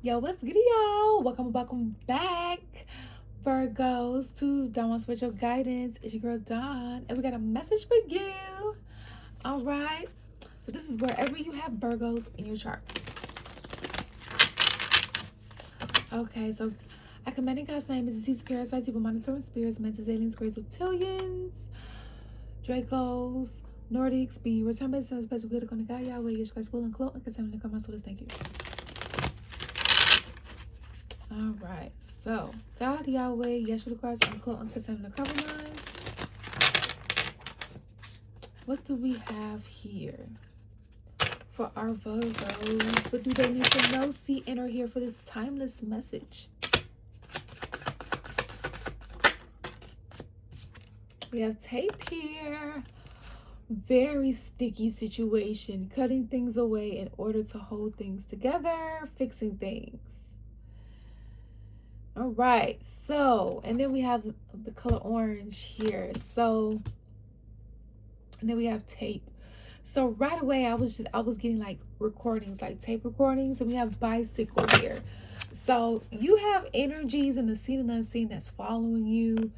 Yo, what's good, y'all? Welcome back, Virgos, to Dawn Spiritual Guidance. It's your girl Dawn, and we got a message for you. All right, so this is wherever you have Virgos in your chart. Okay, so I command in God's name is disease, parasites, evil monitoring spirits, mental aliens, grays, reptilians, Dracos, Nordics, be returned by the sense of good on the guy Yahweh, Yeshua Christ, will and cloak, and continue to come on. So let's thank you. All right, so God, Yahweh, Yeshua Christ, uncloak, uncontained, and compromise. What do we have here for our Virgos? What do they need to know, see, and or hear for this timeless message? We have tape here. Very sticky situation. Cutting things away in order to hold things together. Fixing things. All right, so, and then we have the color orange here. So, and then we have tape. So right away, I was getting like recordings, like tape recordings, and we have bicycle here. So you have energies in the seen and unseen that's following you,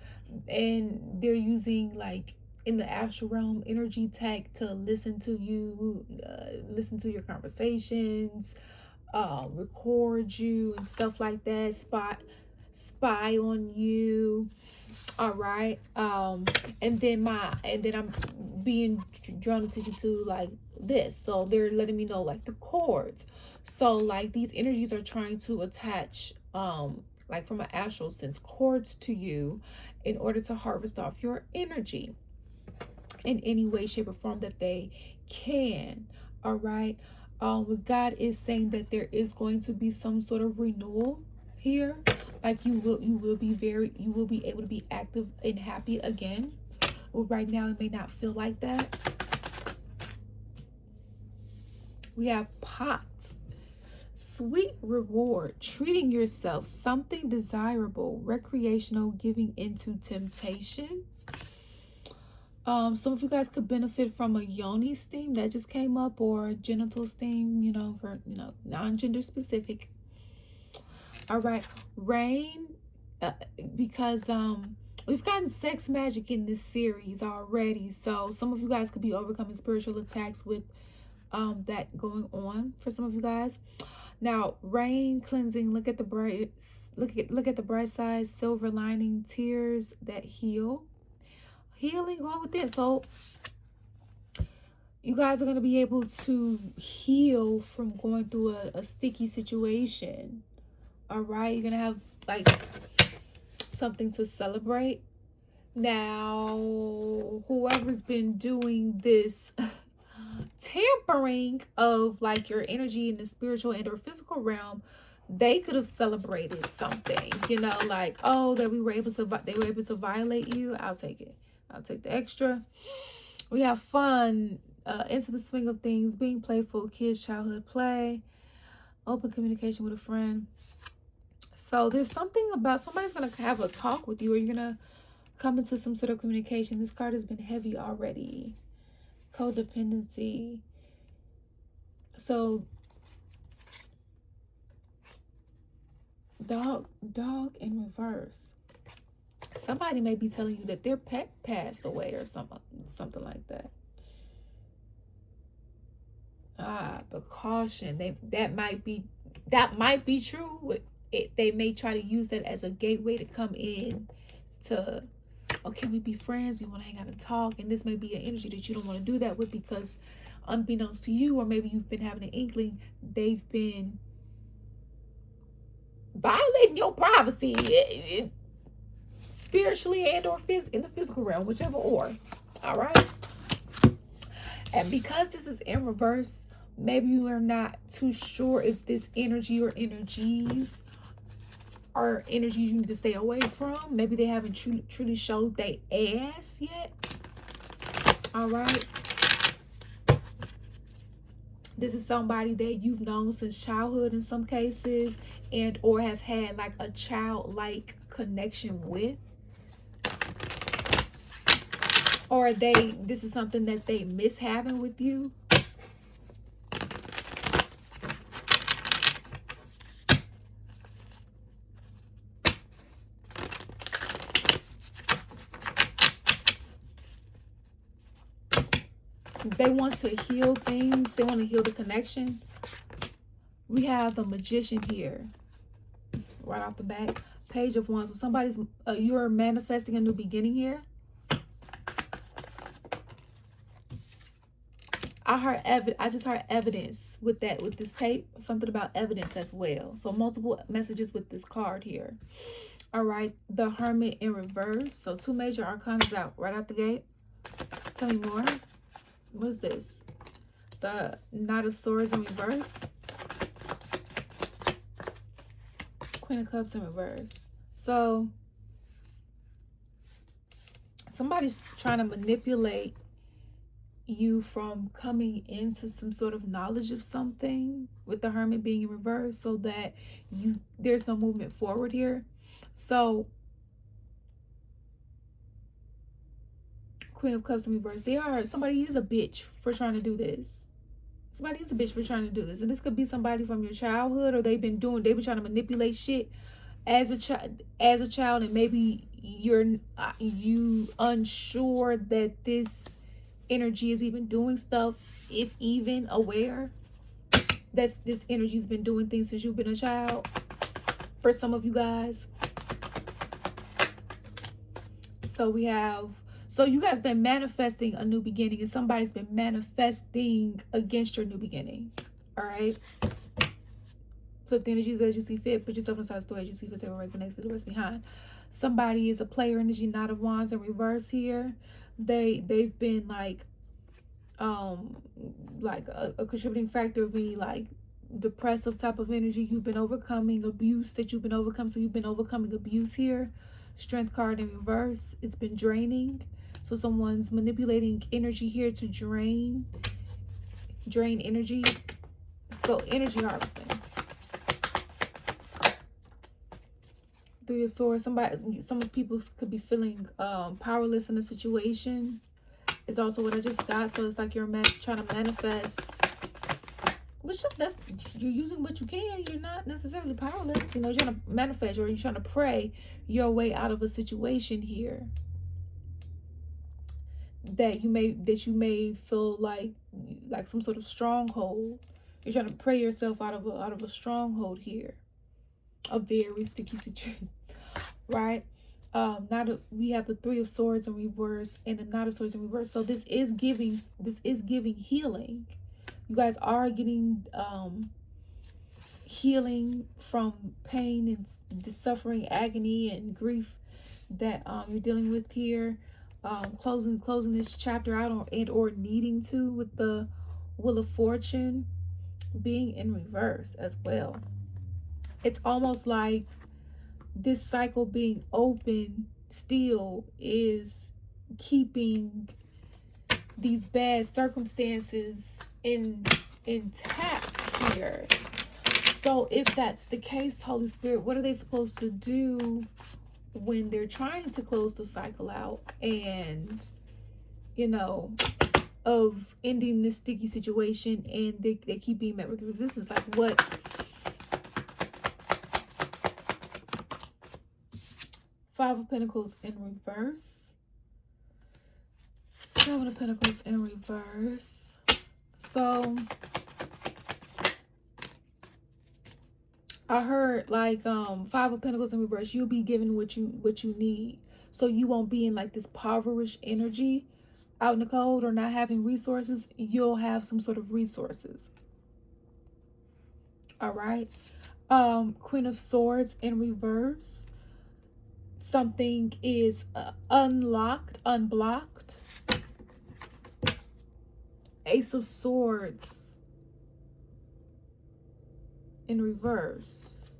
and they're using like in the astral realm energy tech to listen to you, listen to your conversations, record you and stuff like that. Spy on you. All right. And then I'm being drawn attention to like this. So they're letting me know like the cords. So like these energies are trying to attach like from an astral sense cords to you in order to harvest off your energy in any way, shape, or form that they can. All right. God is saying that there is going to be some sort of renewal here. Like you will be able to be active and happy again. Well, right now it may not feel like that. We have pots. Sweet reward, treating yourself, something desirable, recreational, giving into temptation. Some of you guys could benefit from a yoni steam that just came up, or a genital steam, for non-gender specific. All right, rain, because we've gotten sex magic in this series already, so some of you guys could be overcoming spiritual attacks with that going on for some of you guys. Now, rain, cleansing, look at the the bright side, silver lining, tears that heal, healing going with this. So you guys are going to be able to heal from going through a sticky situation. All right, you're going to have like something to celebrate. Now, whoever's been doing this tampering of like your energy in the spiritual and or physical realm, they could have celebrated something, like, oh, that they were able to violate you. I'll take it. I'll take the extra. We have fun, into the swing of things, being playful, kids, childhood play, open communication with a friend. So there's something about somebody's going to have a talk with you, or you're going to come into some sort of communication. This card has been heavy already. Codependency. So dog in reverse. Somebody may be telling you that their pet passed away or something like that. But caution. That might be true. They may try to use that as a gateway to come in to, okay, we be friends, you want to hang out and talk, and this may be an energy that you don't want to do that with, because unbeknownst to you, or maybe you've been having an inkling, they've been violating your privacy, spiritually and or in the physical realm, whichever or. All right. And because this is in reverse, maybe you are not too sure if this energy or energies are energies you need to stay away from. Maybe they haven't truly showed their ass yet. All right. This is somebody that you've known since childhood in some cases, and or have had like a childlike connection with. Or this is something that they miss having with you. They want to heal things. They want to heal the connection. We have the Magician here, right off the bat. Page of Wands. So somebody's, you're manifesting a new beginning here. I just heard evidence with that, with this tape. Something about evidence as well. So multiple messages with this card here. All right, the Hermit in reverse. So 2 major arcanas out right out the gate. Tell me more. What is this? The Knight of Swords in reverse. Queen of Cups in reverse. So somebody's trying to manipulate you from coming into some sort of knowledge of something, with the Hermit being in reverse, so that there's no movement forward here. So Queen of Cups in reverse. Somebody is a bitch for trying to do this. Somebody is a bitch for trying to do this. And this could be somebody from your childhood, or they've been trying to manipulate shit as a child, and maybe you unsure that this energy is even doing stuff, if even aware that this energy's been doing things since you've been a child, for some of you guys. So you guys been manifesting a new beginning, and somebody's been manifesting against your new beginning. All right, flip the energies as you see fit. Put yourself inside the story as you see fit. Take what resonates, leave the rest behind. Somebody is a player energy, Knight of Wands in reverse here. They've been like a contributing factor of any like depressive type of energy you've been overcoming, abuse that you've been overcoming. So you've been overcoming abuse here. Strength card in reverse. It's been draining. So someone's manipulating energy here to drain energy. So energy harvesting. 3 of Swords. Some people could be feeling powerless in a situation. It's also what I just got. So it's like you're trying to manifest, which you're using what you can. You're not necessarily powerless. You're trying to manifest, or you're trying to pray your way out of a situation here that you may feel like some sort of stronghold. You're trying to pray yourself out of a stronghold here, a very sticky situation, right? We have the 3 of Swords in reverse and the Knight of Swords in reverse. So this is giving healing. You guys are getting healing from pain and the suffering, agony, and grief that you're dealing with here. Closing this chapter out, or needing to, with the Wheel of Fortune being in reverse as well. It's almost like this cycle being open still is keeping these bad circumstances intact here. So if that's the case, Holy Spirit, what are they supposed to do when they're trying to close the cycle out and of ending this sticky situation, and they keep being met with resistance? Like what? Five of Pentacles in reverse. 7 of Pentacles in reverse. So I heard like 5 of Pentacles in reverse. You'll be given what you need. So you won't be in like this impoverished energy out in the cold, or not having resources. You'll have some sort of resources. All right. Queen of Swords in reverse. Something is unlocked, unblocked. Ace of Swords in reverse.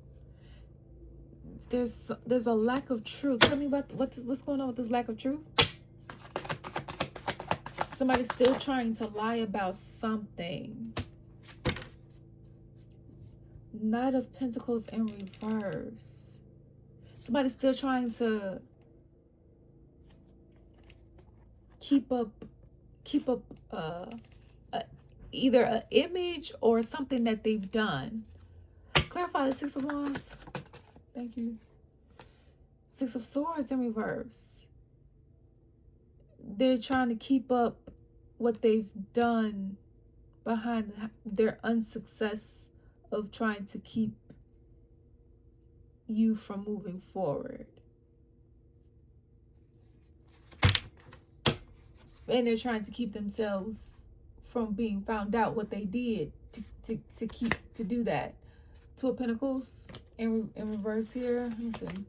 There's a lack of truth. Tell me about what's going on with this lack of truth. Somebody's still trying to lie about something. Knight of Pentacles in reverse. Somebody's still trying to keep up either an image or something that they've done. Clarify the 6 of Wands. Thank you. 6 of Swords in reverse. They're trying to keep up what they've done behind their unsuccess of trying to keep you from moving forward. And they're trying to keep themselves from being found out what they did to keep to do that. Two of Pentacles in reverse here. Listen.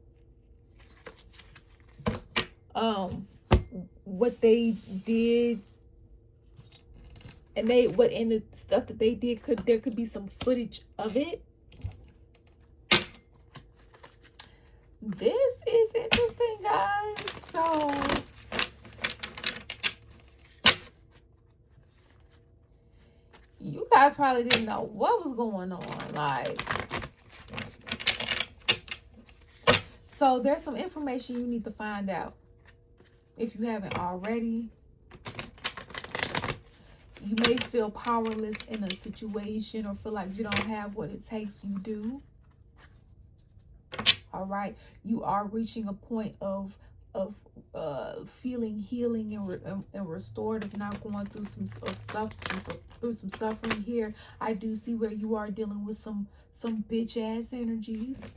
What they did, and what in the stuff that they did, there could be some footage of it. This is interesting, guys. So you guys probably didn't know what was going on. Like, so there's some information you need to find out if you haven't already. You may feel powerless in a situation or feel like you don't have what it takes. You do. All right. You are reaching a point of feeling healing and restorative, not going through some suffering here. I do see where you are dealing with some bitch ass energies.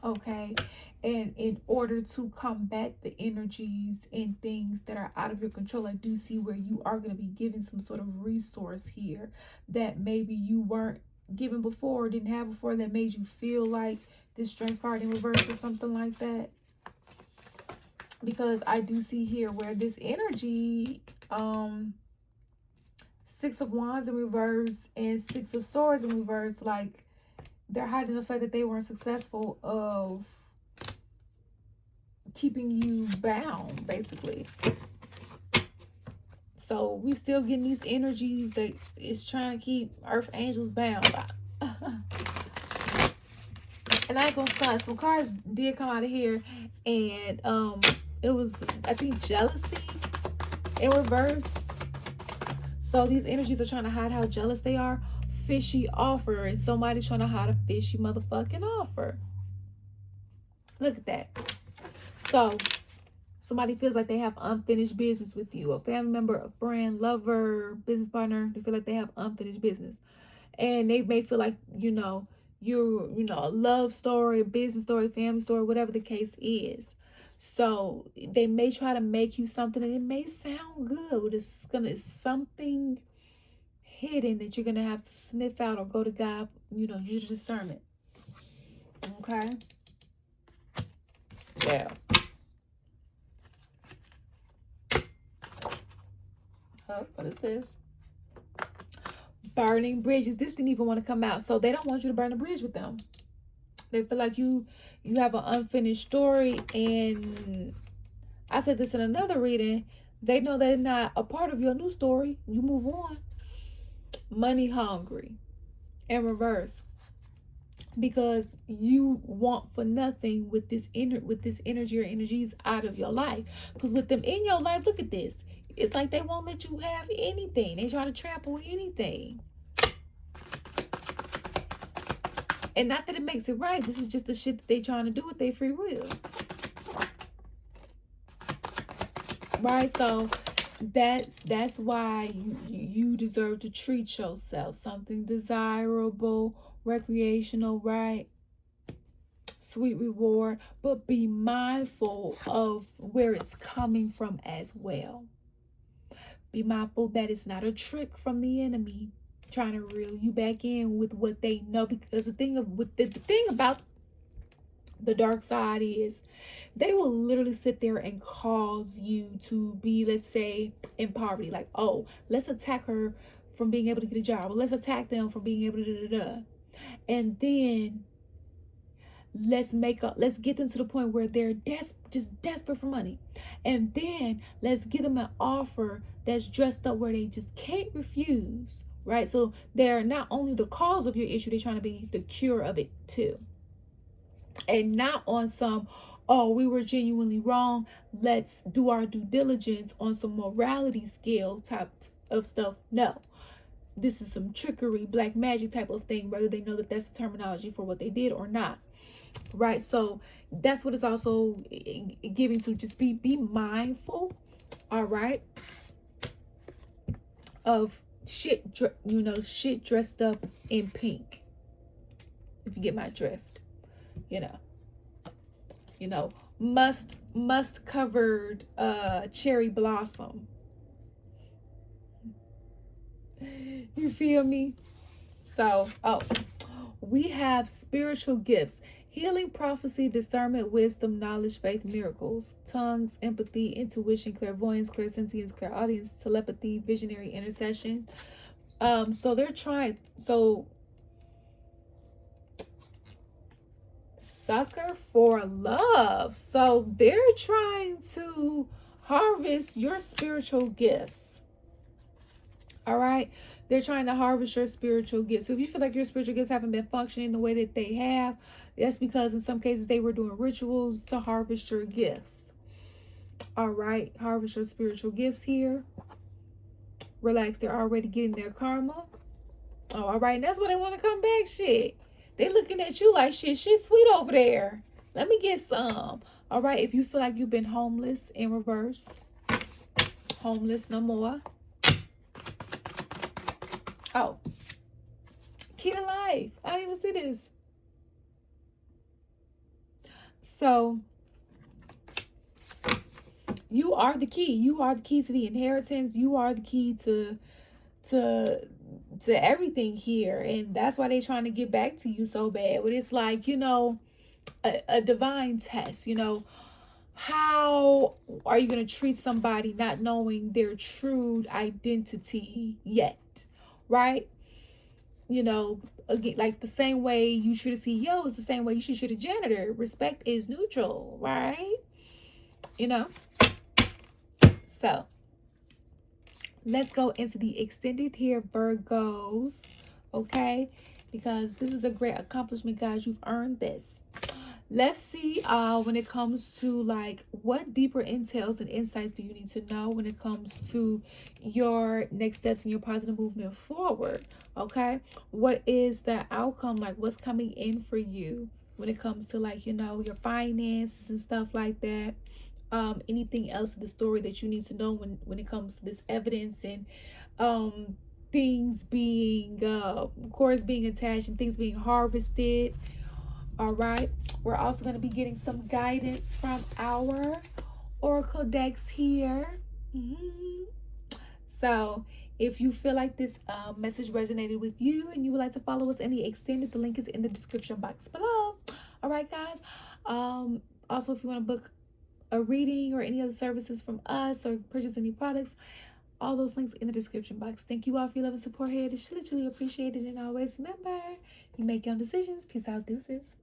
Okay. And in order to combat the energies and things that are out of your control, I do see where you are going to be given some sort of resource here that maybe you weren't given before or didn't have before, that made you feel like this Strength card in reverse or something like that. Because I do see here where this energy, Six of Wands in reverse and Six of Swords in reverse, like they're hiding the fact that they weren't successful of keeping you bound, basically. So we still getting these energies that is trying to keep earth angels bound. And I ain't gonna start. Some cards did come out of here, and it was, I think, jealousy in reverse. So these energies are trying to hide how jealous they are. Fishy offer, and somebody's trying to hide a fishy motherfucking offer. Look at that. So somebody feels like they have unfinished business with you. A family member, a friend, lover, business partner. They feel like they have unfinished business. And they may feel like, you're, a love story, business story, family story, whatever the case is. So they may try to make you something, and it may sound good, but it's something hidden that you're going to have to sniff out or go to God, use your discernment. Okay? Yeah. What is this? Burning bridges. This didn't even want to come out. So they don't want you to burn a bridge with them. They feel like you have an unfinished story. And I said this in another reading. They know they're not a part of your new story. You move on. Money hungry. In reverse. Because you want for nothing with this energy or energies out of your life. Because with them in your life, look at this. It's like they won't let you have anything. They try to trample anything. And not that it makes it right. This is just the shit that they trying to do with their free will. Right? So that's why you deserve to treat yourself. Something desirable, recreational, right? Sweet reward. But be mindful of where it's coming from as well. Be mindful that it's not a trick from the enemy trying to reel you back in with what they know. Because the thing about the dark side is they will literally sit there and cause you to be, let's say, in poverty. Like, oh, let's attack her from being able to get a job. Or let's attack them from being able to da-da-da. And then let's get them to the point where they're just desperate for money. And then let's give them an offer that's dressed up where they just can't refuse, right? So they're not only the cause of your issue, they're trying to be the cure of it too. And not on some, oh, we were genuinely wrong, let's do our due diligence on some morality scale type of stuff. No. This is some trickery, black magic type of thing, whether they know that that's the terminology for what they did or not. Right? So that's what it's also giving to. Just be mindful. All right? of shit, shit dressed up in pink. If you get my drift, you know, must covered cherry blossom. You feel me? So, we have spiritual gifts: healing, prophecy, discernment, wisdom, knowledge, faith, miracles, tongues, empathy, intuition, clairvoyance, clairsentience, clairaudience, telepathy, visionary, intercession. So they're trying. So, sucker for love. So they're trying to harvest your spiritual gifts. All right. They're trying to harvest your spiritual gifts. So if you feel like your spiritual gifts haven't been functioning the way that they have, that's because in some cases they were doing rituals to harvest your gifts. All right. Harvest your spiritual gifts here. Relax. They're already getting their karma. Oh, all right. And that's why they want to come back. Shit. They looking at you like shit sweet over there. Let me get some. All right. If you feel like you've been homeless, in reverse. Homeless no more. Oh, key to life. I didn't even see this. So you are the key. You are the key to the inheritance. You are the key to everything here. And that's why they're trying to get back to you so bad. But it's like, a divine test, how are you going to treat somebody not knowing their true identity yet, right? Again, like the same way you treat a CEO is the same way you should treat a janitor. Respect is neutral, right? So let's go into the extended here, Virgos, okay? Because this is a great accomplishment, guys. You've earned this. Let's see when it comes to like what deeper intel and insights do you need to know when it comes to your next steps in your positive movement forward. Okay, what is the outcome, like what's coming in for you when it comes to like your finances and stuff like that. Anything else in the story that you need to know when it comes to this evidence and things being of course being attached and things being harvested. All right, we're also going to be getting some guidance from our oracle decks here. So if you feel like this message resonated with you and you would like to follow us in the extended, the link is in the description box below. All right, guys. Also, if you want to book a reading or any other services from us or purchase any products, all those links in the description box. Thank you all for your love and support here. It's literally appreciated. And always remember, you make your own decisions. Peace out, deuces.